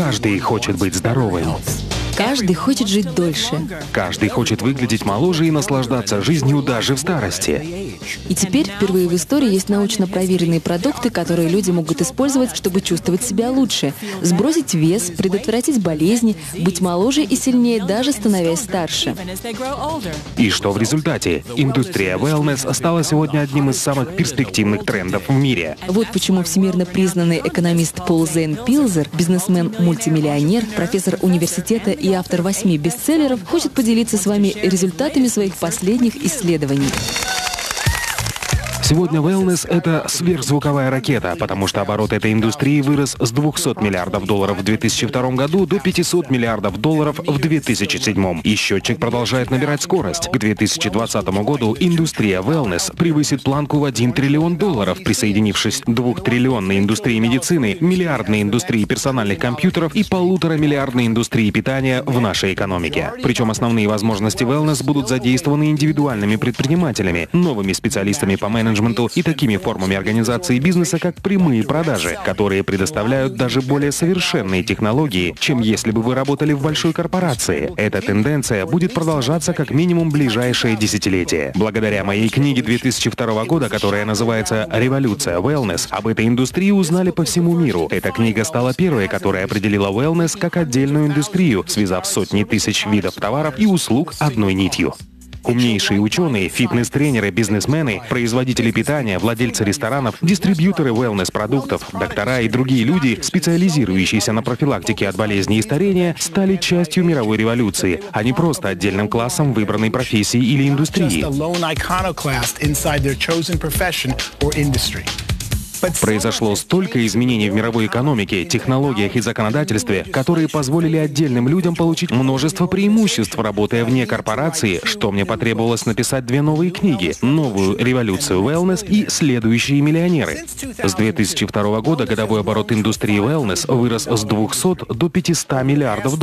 Каждый хочет быть здоровым. Каждый хочет жить дольше. Каждый хочет выглядеть моложе и наслаждаться жизнью даже в старости. И теперь впервые в истории есть научно проверенные продукты, которые люди могут использовать, чтобы чувствовать себя лучше, сбросить вес, предотвратить болезни, быть моложе и сильнее, даже становясь старше. И что в результате? Индустрия wellness стала сегодня одним из самых перспективных трендов в мире. Вот почему всемирно признанный экономист Пол Зейн Пилзер, бизнесмен-мультимиллионер, профессор университета и автор 8 бестселлеров, хочет поделиться с вами результатами своих последних исследований. Сегодня wellness — это сверхзвуковая ракета, потому что оборот этой индустрии вырос с $200 миллиардов в 2002 году до $500 миллиардов в 2007. И счетчик продолжает набирать скорость. К 2020 году индустрия wellness превысит планку в $1 триллион, присоединившись к 2-триллионной индустрии медицины, миллиардной индустрии персональных компьютеров и 1,5-миллиардной индустрии питания в нашей экономике. Причем основные возможности wellness будут задействованы индивидуальными предпринимателями, новыми специалистами по менеджменту и такими формами организации бизнеса, как прямые продажи, которые предоставляют даже более совершенные технологии, чем если бы вы работали в большой корпорации. Эта тенденция будет продолжаться как минимум ближайшее десятилетие. Благодаря моей книге 2002 года, которая называется «Революция wellness», об этой индустрии узнали по всему миру. Эта книга стала первой, которая определила wellness как отдельную индустрию, связав сотни тысяч видов товаров и услуг одной нитью. Умнейшие ученые, фитнес-тренеры, бизнесмены, производители питания, владельцы ресторанов, дистрибьюторы wellness-продуктов, доктора и другие люди, специализирующиеся на профилактике от болезней и старения, стали частью мировой революции, а не просто отдельным классом выбранной профессии или индустрии. Произошло столько изменений в мировой экономике, технологиях и законодательстве, которые позволили отдельным людям получить множество преимуществ, работая вне корпорации, что мне потребовалось написать 2 новые книги: «Новую революцию wellness» и «Следующие миллионеры». С 2002 года годовой оборот индустрии wellness вырос с 200 до $500 миллиардов.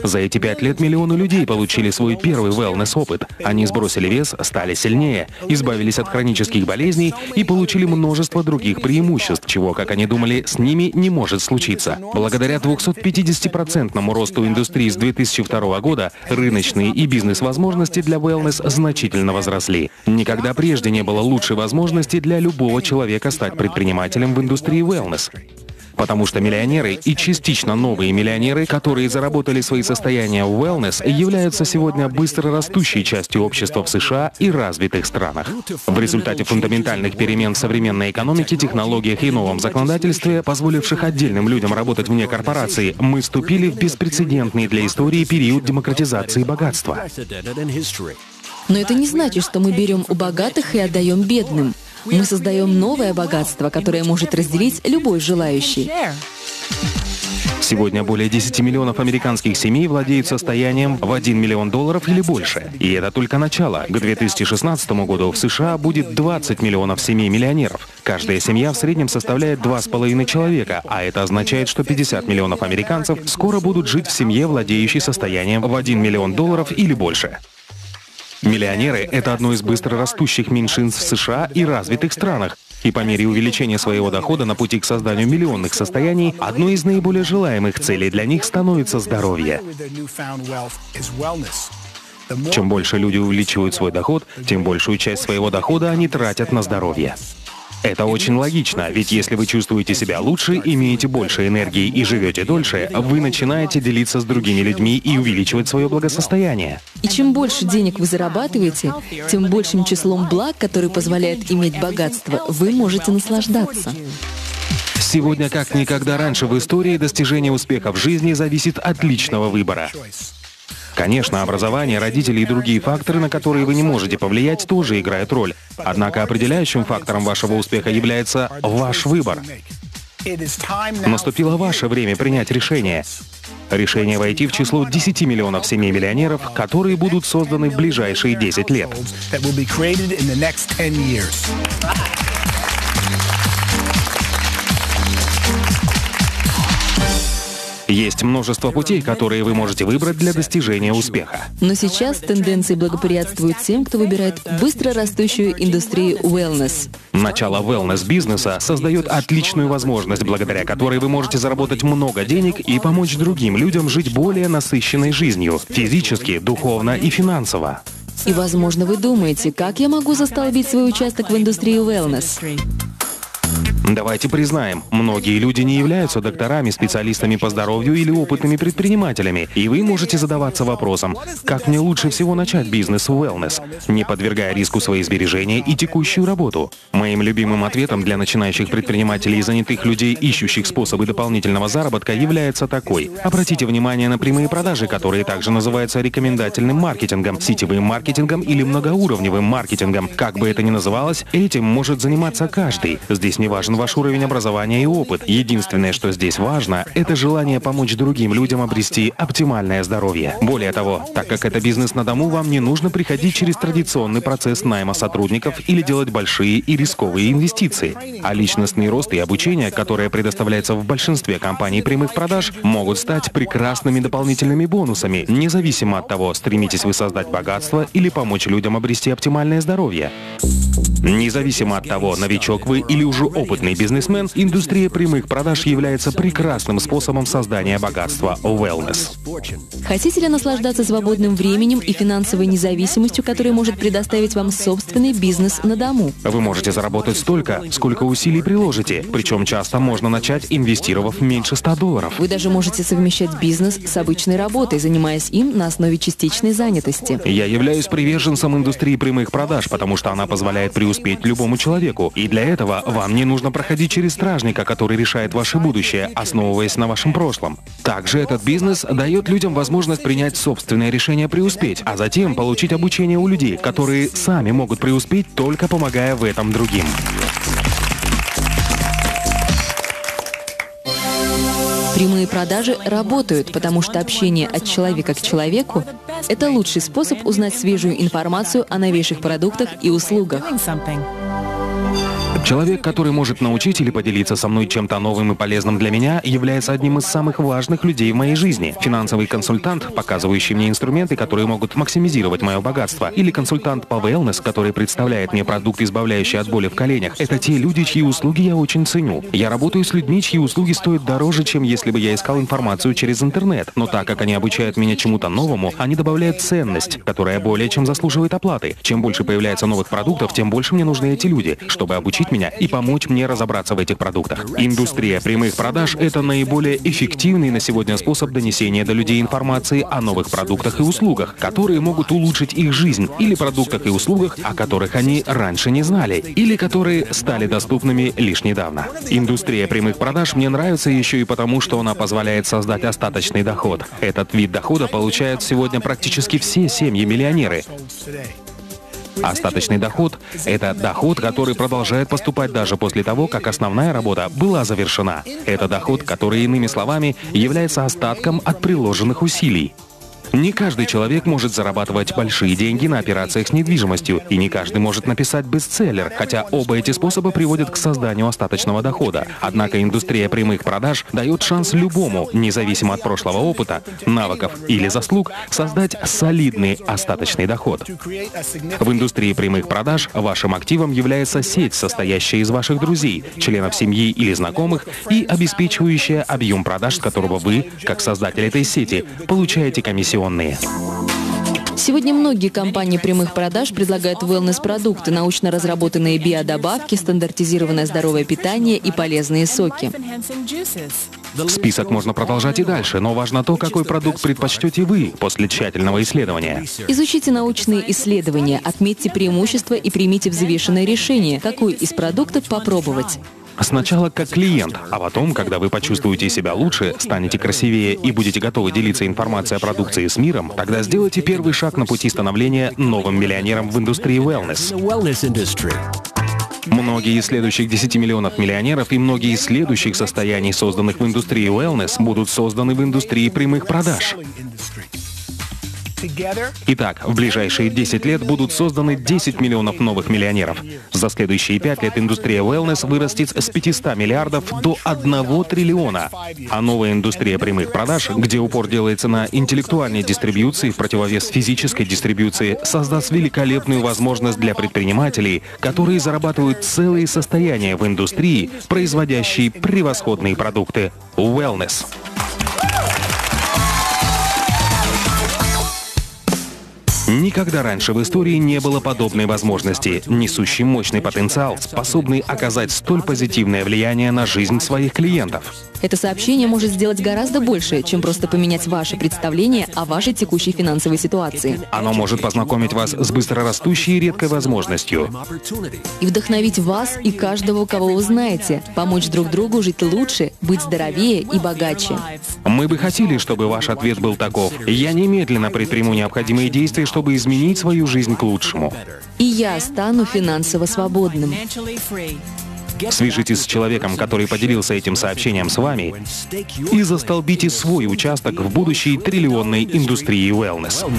За эти 5 лет миллионы людей получили свой первый wellness-опыт. Они сбросили вес, стали сильнее, избавились от хронических болезней и получили множество других преимуществ, чего, как они думали, с ними не может случиться. Благодаря 250% росту индустрии с 2002 года рыночные и бизнес-возможности для wellness значительно возросли. Никогда прежде не было лучшей возможности для любого человека стать предпринимателем в индустрии wellness. Потому что миллионеры и частично новые миллионеры, которые заработали свои состояния в wellness, являются сегодня быстро растущей частью общества в США и развитых странах. В результате фундаментальных перемен в современной экономике, технологиях и новом законодательстве, позволивших отдельным людям работать вне корпорации, мы вступили в беспрецедентный для истории период демократизации богатства. Но это не значит, что мы берем у богатых и отдаем бедным. Мы создаем новое богатство, которое может разделить любой желающий. Сегодня более 10 миллионов американских семей владеют состоянием в $1 миллион или больше. И это только начало. К 2016 году в США будет 20 миллионов семей-миллионеров. Каждая семья в среднем составляет 2,5 человека, а это означает, что 50 миллионов американцев скоро будут жить в семье, владеющей состоянием в $1 миллион или больше. Миллионеры — это одно из быстро растущих меньшинств в США и развитых странах. И по мере увеличения своего дохода на пути к созданию миллионных состояний, одной из наиболее желаемых целей для них становится здоровье. Чем больше люди увеличивают свой доход, тем большую часть своего дохода они тратят на здоровье. Это очень логично, ведь если вы чувствуете себя лучше, имеете больше энергии и живете дольше, вы начинаете делиться с другими людьми и увеличивать свое благосостояние. И чем больше денег вы зарабатываете, тем большим числом благ, которые позволяют иметь богатство, вы можете наслаждаться. Сегодня, как никогда раньше в истории, достижение успеха в жизни зависит от личного выбора. Конечно, образование, родители и другие факторы, на которые вы не можете повлиять, тоже играют роль. Однако определяющим фактором вашего успеха является ваш выбор. Наступило ваше время принять решение. Решение войти в число 10 миллионов семей-миллионеров, которые будут созданы в ближайшие 10 лет. Есть множество путей, которые вы можете выбрать для достижения успеха. Но сейчас тенденции благоприятствуют тем, кто выбирает быстро растущую индустрию wellness. Начало wellness-бизнеса создает отличную возможность, благодаря которой вы можете заработать много денег и помочь другим людям жить более насыщенной жизнью, физически, духовно и финансово. И, возможно, вы думаете, как я могу застолбить свой участок в индустрии wellness? Давайте признаем, многие люди не являются докторами, специалистами по здоровью или опытными предпринимателями, и вы можете задаваться вопросом, как мне лучше всего начать бизнес в wellness, не подвергая риску свои сбережения и текущую работу. Моим любимым ответом для начинающих предпринимателей и занятых людей, ищущих способы дополнительного заработка, является такой. Обратите внимание на прямые продажи, которые также называются рекомендательным маркетингом, сетевым маркетингом или многоуровневым маркетингом. Как бы это ни называлось, этим может заниматься каждый. Здесь не важен ваш уровень образования и опыт. Единственное, что здесь важно, это желание помочь другим людям обрести оптимальное здоровье. Более того, так как это бизнес на дому, вам не нужно приходить через традиционный процесс найма сотрудников или делать большие и рисковые инвестиции. А личностный рост и обучение, которое предоставляется в большинстве компаний прямых продаж, могут стать прекрасными дополнительными бонусами, независимо от того, стремитесь вы создать богатство или помочь людям обрести оптимальное здоровье. Независимо от того, новичок вы или уже опытный бизнесмен, индустрия прямых продаж является прекрасным способом создания богатства в wellness. Хотите ли наслаждаться свободным временем и финансовой независимостью, которую может предоставить вам собственный бизнес на дому? Вы можете заработать столько, сколько усилий приложите, причем часто можно начать, инвестировав меньше $100. Вы даже можете совмещать бизнес с обычной работой, занимаясь им на основе частичной занятости. Я являюсь приверженцем индустрии прямых продаж, потому что она позволяет преуспеть любому человеку, и для этого вам не нужно проходить через стражника, который решает ваше будущее, основываясь на вашем прошлом. Также этот бизнес дает людям возможность принять собственное решение преуспеть, а затем получить обучение у людей, которые сами могут преуспеть, только помогая в этом другим. Прямые продажи работают, потому что общение от человека к человеку – это лучший способ узнать свежую информацию о новейших продуктах и услугах. Человек, который может научить или поделиться со мной чем-то новым и полезным для меня, является одним из самых важных людей в моей жизни. Финансовый консультант, показывающий мне инструменты, которые могут максимизировать мое богатство, или консультант по wellness, который представляет мне продукт, избавляющий от боли в коленях, это те люди, чьи услуги я очень ценю. Я работаю с людьми, чьи услуги стоят дороже, чем если бы я искал информацию через интернет. Но так как они обучают меня чему-то новому, они добавляют ценность, которая более чем заслуживает оплаты. Чем больше появляется новых продуктов, тем больше мне нужны эти люди, чтобы обучить меня и помочь мне разобраться в этих продуктах. Индустрия прямых продаж – это наиболее эффективный на сегодня способ донесения до людей информации о новых продуктах и услугах, которые могут улучшить их жизнь, или продуктах и услугах, о которых они раньше не знали, или которые стали доступными лишь недавно. Индустрия прямых продаж мне нравится еще и потому, что она позволяет создать остаточный доход. Этот вид дохода получают сегодня практически все семьи-миллионеры. Остаточный доход – это доход, который продолжает поступать даже после того, как основная работа была завершена. Это доход, который, иными словами, является остатком от приложенных усилий. Не каждый человек может зарабатывать большие деньги на операциях с недвижимостью, и не каждый может написать бестселлер, хотя оба эти способа приводят к созданию остаточного дохода. Однако индустрия прямых продаж дает шанс любому, независимо от прошлого опыта, навыков или заслуг, создать солидный остаточный доход. В индустрии прямых продаж вашим активом является сеть, состоящая из ваших друзей, членов семьи или знакомых, и обеспечивающая объем продаж, с которого вы, как создатель этой сети, получаете комиссионные. Сегодня многие компании прямых продаж предлагают wellness-продукты, научно разработанные биодобавки, стандартизированное здоровое питание и полезные соки. Список можно продолжать и дальше, но важно то, какой продукт предпочтете вы после тщательного исследования. Изучите научные исследования, отметьте преимущества и примите взвешенное решение, какой из продуктов попробовать. Сначала как клиент, а потом, когда вы почувствуете себя лучше, станете красивее и будете готовы делиться информацией о продукции с миром, тогда сделайте первый шаг на пути становления новым миллионером в индустрии wellness. Многие из следующих 10 миллионов миллионеров и многие из следующих состояний, созданных в индустрии wellness, будут созданы в индустрии прямых продаж. Итак, в ближайшие 10 лет будут созданы 10 миллионов новых миллионеров. За следующие 5 лет индустрия wellness вырастет с 500 миллиардов до 1 триллиона. А новая индустрия прямых продаж, где упор делается на интеллектуальной дистрибьюции в противовес физической дистрибьюции, создаст великолепную возможность для предпринимателей, которые зарабатывают целые состояния в индустрии, производящей превосходные продукты. Wellness. Никогда раньше в истории не было подобной возможности, несущей мощный потенциал, способный оказать столь позитивное влияние на жизнь своих клиентов. Это сообщение может сделать гораздо больше, чем просто поменять ваше представление о вашей текущей финансовой ситуации. Оно может познакомить вас с быстрорастущей и редкой возможностью. И вдохновить вас и каждого, кого вы знаете, помочь друг другу жить лучше, быть здоровее и богаче. Мы бы хотели, чтобы ваш ответ был таков: я немедленно предприму необходимые действия, чтобы изменить свою жизнь к лучшему. И я стану финансово свободным. Свяжитесь с человеком, который поделился этим сообщением с вами, и застолбите свой участок в будущей триллионной индустрии wellness.